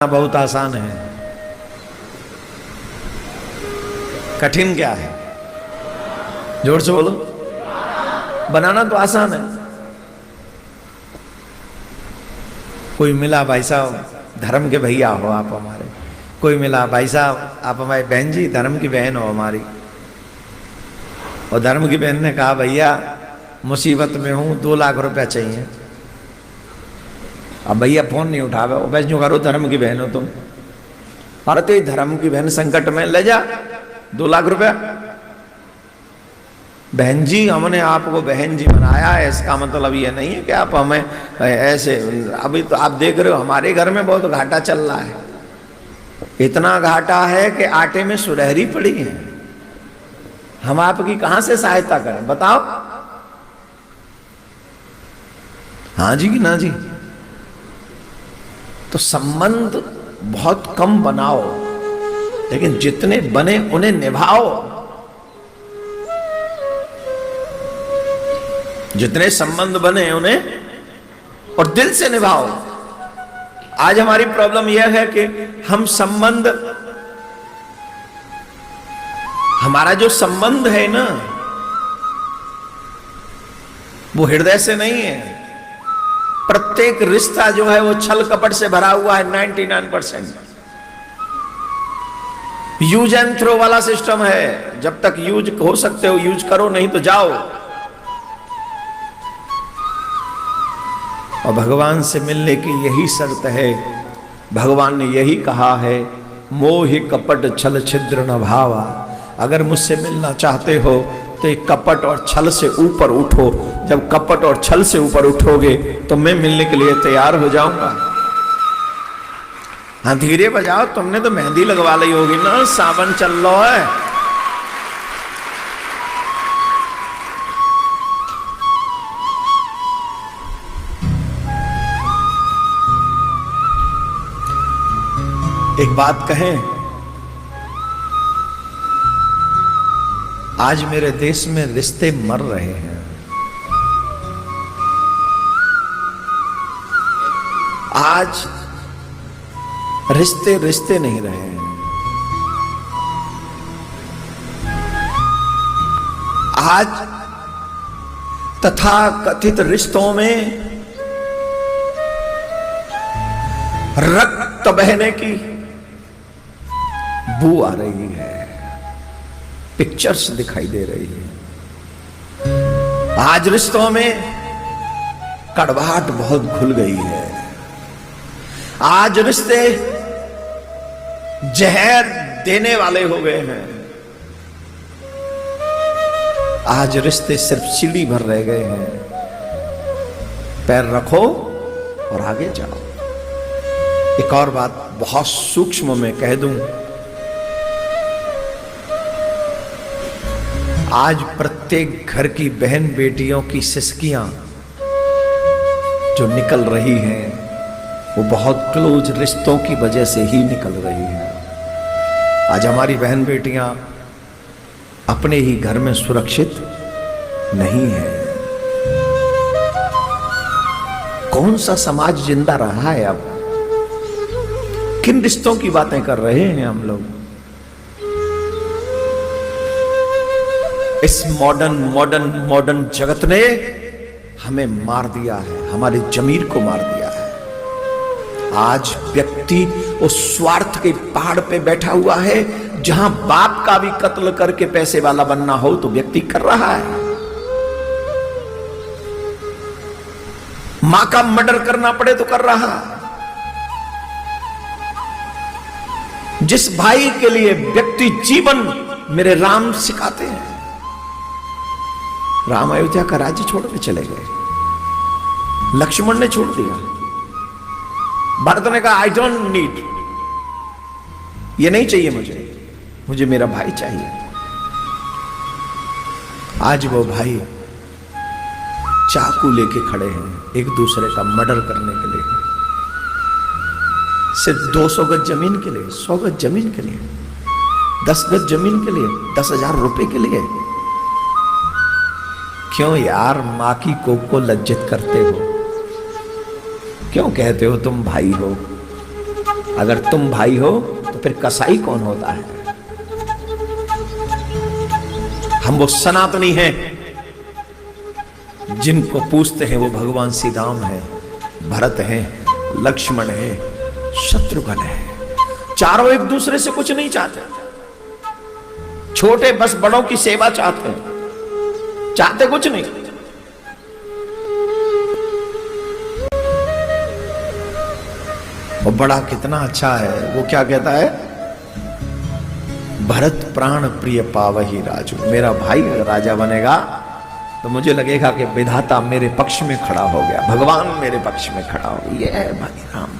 बहुत आसान है, कठिन क्या है? जोर से बोलो। बनाना तो आसान है। कोई मिला भाई साहब धर्म के भैया हो आप हमारे, कोई मिला भाई साहब आप हमारी बहन जी धर्म की बहन हो हमारी, और धर्म की बहन ने कहा भैया मुसीबत में हूं 2 लाख रुपया चाहिए। अब भैया फोन नहीं उठावे, बस यूं करो धर्म की बहन हो तुम, अरे तो धर्म की बहन संकट में, ले जा 2 लाख रुपया। बहन जी हमने आपको बहन जी बनाया है, इसका मतलब ये नहीं है कि आप हमें ऐसे, अभी तो आप देख रहे हो हमारे घर में बहुत घाटा चल रहा है, इतना घाटा है कि आटे में सुरहरी पड़ी है, हम आपकी कहां से सहायता करें बताओ? हाँ जी कि ना जी? तो संबंध बहुत कम बनाओ, लेकिन जितने बने उन्हें निभाओ। जितने संबंध बने उन्हें और दिल से निभाओ। आज हमारी प्रॉब्लम यह है कि हम संबंध, हमारा जो संबंध है ना वो हृदय से नहीं है। प्रत्येक रिश्ता जो है वो छल कपट से भरा हुआ है 99%। यूज एंड थ्रो वाला सिस्टम है, जब तक यूज हो सकते हो यूज करो, नहीं तो जाओ। और भगवान से मिलने की यही शर्त है, भगवान ने यही कहा है, मोह कपट छल छिद्र न भावा। अगर मुझसे मिलना चाहते हो तो एक कपट और छल से ऊपर उठो। जब कपट और छल से ऊपर उठोगे तो मैं मिलने के लिए तैयार हो जाऊंगा। हाँ धीरे बजाओ, तुमने तो मेहंदी लगवा ली होगी ना, सावन चल रहा है। एक बात कहें, आज मेरे देश में रिश्ते मर रहे हैं। आज रिश्ते रिश्ते नहीं रहे हैं। आज तथाकथित रिश्तों में रक्त बहने की बू आ रही है, पिक्चर्स दिखाई दे रही है। आज रिश्तों में कड़वाहट बहुत घुल गई है। आज रिश्ते जहर देने वाले हो गए हैं। आज रिश्ते सिर्फ सीढ़ी भर रह गए हैं। पैर रखो और आगे जाओ। एक और बात बहुत सूक्ष्म में कह दूं, आज प्रत्येक घर की बहन बेटियों की सिसकियां जो निकल रही हैं वो बहुत क्लोज रिश्तों की वजह से ही निकल रही हैं। आज हमारी बहन बेटियां अपने ही घर में सुरक्षित नहीं है। कौन सा समाज जिंदा रहा है? अब किन रिश्तों की बातें कर रहे हैं हम लोग? इस मॉडर्न जगत ने हमें मार दिया है, हमारी जमीर को मार दिया है। आज व्यक्ति उस स्वार्थ के पहाड़ पे बैठा हुआ है, जहां बाप का भी कत्ल करके पैसे वाला बनना हो तो व्यक्ति कर रहा है। मां का मर्डर करना पड़े तो कर रहा है। जिस भाई के लिए व्यक्ति जीवन मेरे राम सिखाते हैं, राम अयोध्या का राज्य छोड़ के चले गए, लक्ष्मण ने छोड़ दिया, भरत ने कहा आई डोंट नीड, ये नहीं चाहिए मुझे मेरा भाई चाहिए। आज वो भाई चाकू लेके खड़े हैं एक दूसरे का मर्डर करने के लिए, सिर्फ 200 गज जमीन के लिए, 100 गज जमीन के लिए, 10 गज जमीन के लिए, 10,000 रुपए के लिए। क्यों यार मां की कोख को लज्जित करते हो? क्यों कहते हो तुम भाई हो? अगर तुम भाई हो तो फिर कसाई कौन होता है? हम वो सनातनी हैं जिनको पूछते हैं, वो भगवान श्री राम है, भरत है, लक्ष्मण है, शत्रुघ्न है। चारों एक दूसरे से कुछ नहीं चाहते, छोटे बस बड़ों की सेवा चाहते हैं, चाहते कुछ नहीं। वो बड़ा कितना अच्छा है, वो क्या कहता है, भरत प्राण प्रिय पावही राजू। मेरा भाई अगर राजा बनेगा तो मुझे लगेगा कि विधाता मेरे पक्ष में खड़ा हो गया, भगवान मेरे पक्ष में खड़ा हो गया। ये है भाई राम।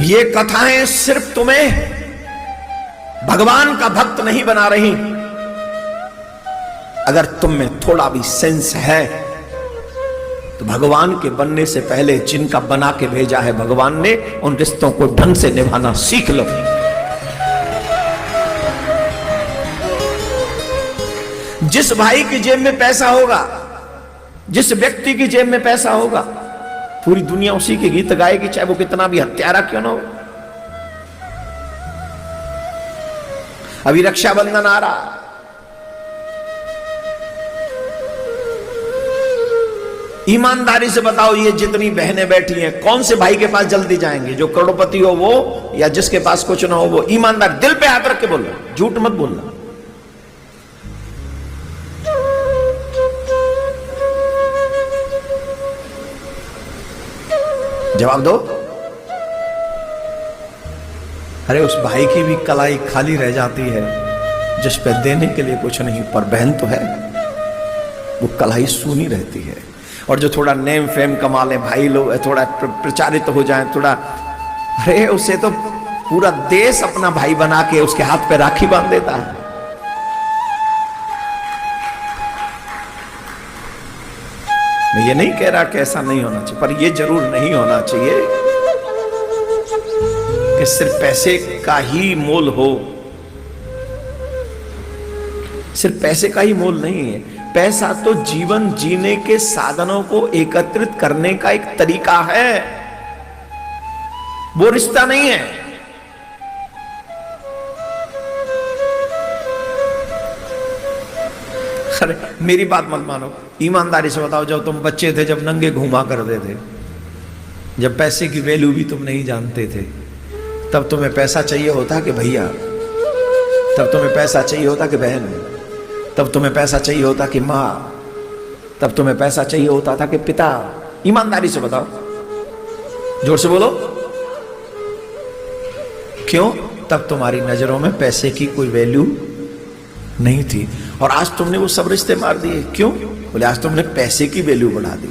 ये कथाएं सिर्फ तुम्हें भगवान का भक्त नहीं बना रही। अगर तुम में थोड़ा भी सेंस है तो भगवान के बनने से पहले जिनका बना के भेजा है भगवान ने, उन रिश्तों को ढंग से निभाना सीख लो। जिस भाई की जेब में पैसा होगा, जिस व्यक्ति की जेब में पैसा होगा, पूरी दुनिया उसी के गीत गाएगी, चाहे वो कितना भी हत्यारा क्यों ना हो। अभी रक्षाबंधन आ रहा, ईमानदारी से बताओ, ये जितनी बहनें बैठी हैं, कौन से भाई के पास जल्दी जाएंगे? जो करोड़पति हो वो, या जिसके पास कुछ ना हो वो? ईमानदार, दिल पे हाथ रख के बोलना, झूठ मत बोलना। जवाब दो। अरे उस भाई की भी कलाई खाली रह जाती है जिस पे देने के लिए कुछ नहीं, पर बहन तो है, वो कलाई सूनी रहती है। और जो थोड़ा नेम फेम कमा ले भाई लोग, थोड़ा प्रचारित हो जाए थोड़ा, अरे उसे तो पूरा देश अपना भाई बना के उसके हाथ पे राखी बांध देता है। मैं ये नहीं कह रहा कि ऐसा नहीं होना चाहिए, पर ये जरूर नहीं होना चाहिए कि सिर्फ पैसे का ही मोल हो। सिर्फ पैसे का ही मोल नहीं है, पैसा तो जीवन जीने के साधनों को एकत्रित करने का एक तरीका है, वो रिश्ता नहीं है। अरे मेरी बात मत मानो, ईमानदारी से बताओ, जब तुम बच्चे थे, जब नंगे घूमा करते थे, जब पैसे की वैल्यू भी तुम नहीं जानते थे, तब तुम्हें पैसा चाहिए होता कि भैया, तब तुम्हें पैसा चाहिए होता कि बहन, तब तुम्हें पैसा चाहिए होता कि मां, तब तुम्हें पैसा चाहिए होता था कि पिता। ईमानदारी से बताओ, जोर से बोलो, क्यों? तब तुम्हारी नजरों में पैसे की कोई वैल्यू नहीं थी, और आज तुमने वो सब रिश्ते मार दिए। क्यों? बोले आज तुमने पैसे की वैल्यू बढ़ा दी।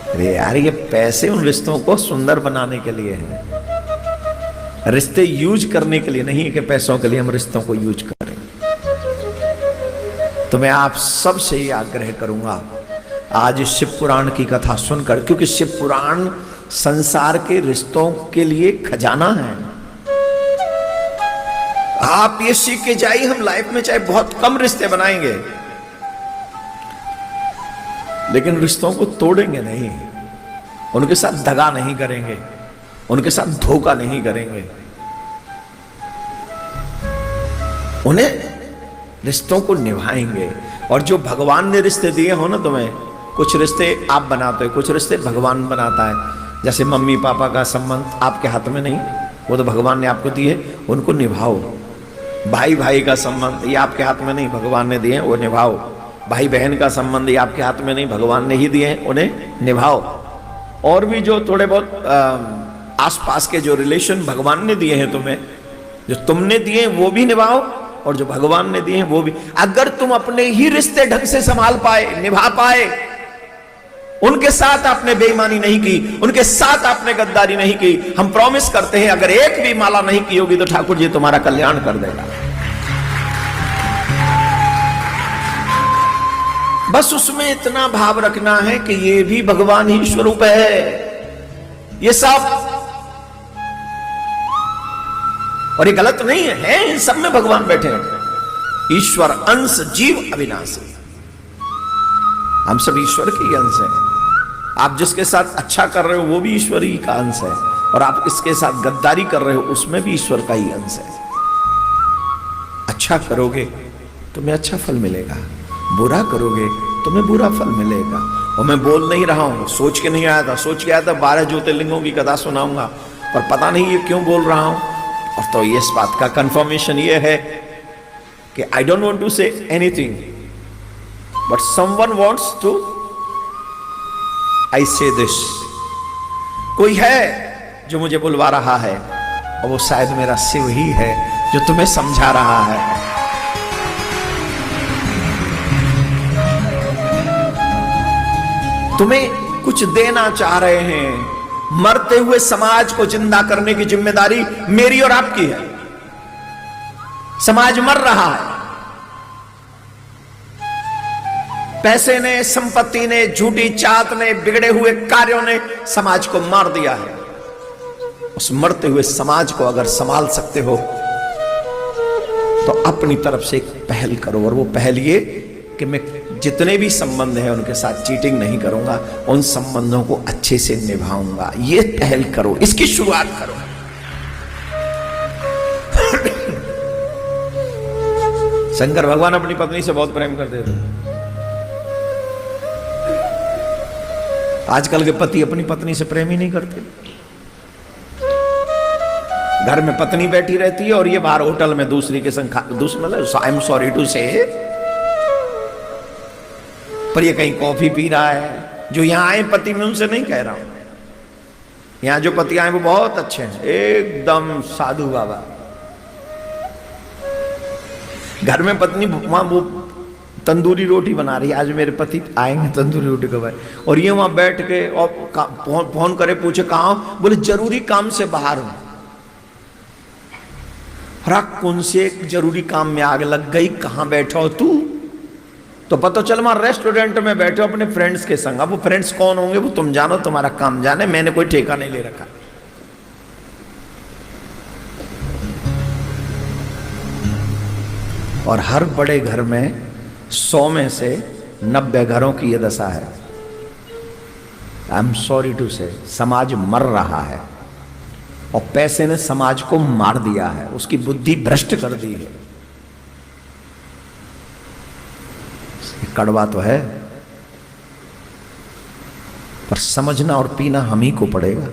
अरे यार, ये पैसे उन रिश्तों को सुंदर बनाने के लिए है, रिश्ते यूज करने के लिए नहीं है कि पैसों के लिए हम रिश्तों को यूज करें। तो मैं आप सब से ही आग्रह करूंगा, आज शिव पुराण की कथा सुनकर, क्योंकि शिव पुराण संसार के रिश्तों के लिए खजाना है। आप ये सीख के जाइए, हम लाइफ में चाहे बहुत कम रिश्ते बनाएंगे, लेकिन रिश्तों को तोड़ेंगे नहीं, उनके साथ दगा नहीं करेंगे, उनके साथ धोखा नहीं करेंगे, उन्हें रिश्तों को निभाएंगे। और जो भगवान ने रिश्ते दिए हो ना तुम्हें, कुछ रिश्ते आप बनाते हो, कुछ रिश्ते भगवान बनाता है। जैसे मम्मी पापा का संबंध आपके हाथ में नहीं, वो तो भगवान ने आपको दिए, उनको निभाओ। भाई भाई का संबंध ये आपके हाथ में नहीं, भगवान ने दिए, वो निभाओ। भाई बहन का संबंध ये आपके हाथ में नहीं, भगवान ने ही दिए, उन्हें निभाओ। और भी जो थोड़े बहुत आसपास के जो रिलेशन भगवान ने दिए हैं तुम्हें, जो तुमने दिए वो भी निभाओ, और जो भगवान ने दिए हैं वो भी। अगर तुम अपने ही रिश्ते ढंग से संभाल पाए, निभा पाए, उनके साथ आपने बेईमानी नहीं की, उनके साथ आपने गद्दारी नहीं की, हम प्रॉमिस करते हैं अगर एक भी माला नहीं की होगी तो ठाकुर जी तुम्हारा कल्याण कर देगा। बस उसमें इतना भाव रखना है कि ये भी भगवान ही स्वरूप है, ये सब, और ये गलत नहीं है, इन सब में भगवान बैठे हैं। ईश्वर अंश जीव अविनाशी, हम सब ईश्वर के अंश हैं। आप जिसके साथ अच्छा कर रहे हो वो भी ईश्वर ही का अंश है, और आप इसके साथ गद्दारी कर रहे हो उसमें भी ईश्वर का ही अंश है। अच्छा करोगे तुम्हें अच्छा फल मिलेगा, बुरा करोगे तुम्हें बुरा फल मिलेगा। और मैं बोल नहीं रहा हूं, सोच के नहीं आया था, सोच के आया था 12 ज्योतिर्लिंगों की कथा सुनाऊंगा, पर पता नहीं ये क्यों बोल रहा हूं। और तो इस बात का कंफर्मेशन ये है कि I don't want to say anything but someone wants to I say this. कोई है जो मुझे बुलवा रहा है, और वो शायद मेरा शिव ही है जो तुम्हें समझा रहा है। तुम्हें कुछ देना चाह रहे हैं। मरते हुए समाज को जिंदा करने की जिम्मेदारी मेरी और आपकी है। समाज मर रहा है, पैसे ने, संपत्ति ने, झूठी चाहत ने, बिगड़े हुए कार्यों ने समाज को मार दिया है। उस मरते हुए समाज को अगर संभाल सकते हो तो अपनी तरफ से एक पहल करो, और वो पहल ये कि मैं जितने भी संबंध हैं उनके साथ चीटिंग नहीं करूंगा, उन संबंधों को अच्छे से निभाऊंगा। ये पहल करो, इसकी शुरुआत करो। शंकर भगवान अपनी पत्नी से बहुत प्रेम करते थे। आजकल के पति अपनी पत्नी से प्रेम ही नहीं करते। घर में पत्नी बैठी रहती है और ये बाहर होटल में दूसरी के संग मतलब आई एम सॉरी टू से, पर ये कहीं कॉफी पी रहा है। जो यहां आए पति, मैं उनसे नहीं कह रहा हूं, यहां जो पति आए वो बहुत अच्छे हैं, एकदम साधु बाबा। घर में पत्नी वहां वो तंदूरी रोटी बना रही है, आज मेरे पति आएंगे तंदूरी रोटी कबाए, और ये वहां बैठ के और फोन करे, पूछे कहां, बोले जरूरी काम से बाहर हूं। कौन से जरूरी काम में आग लग गई, कहां बैठा हो तू? तो पता चल वहां रेस्टोरेंट में बैठे हो अपने फ्रेंड्स के संग। अब वो फ्रेंड्स कौन होंगे वो तुम जानो, तुम्हारा काम जाने, मैंने कोई ठेका नहीं ले रखा। और हर बड़े घर में 100 में से 90 घरों की यह दशा है। आई एम सॉरी टू से, समाज मर रहा है और पैसे ने समाज को मार दिया है, उसकी बुद्धि भ्रष्ट कर दी है। कड़वा तो है, पर समझना और पीना हम ही को पड़ेगा।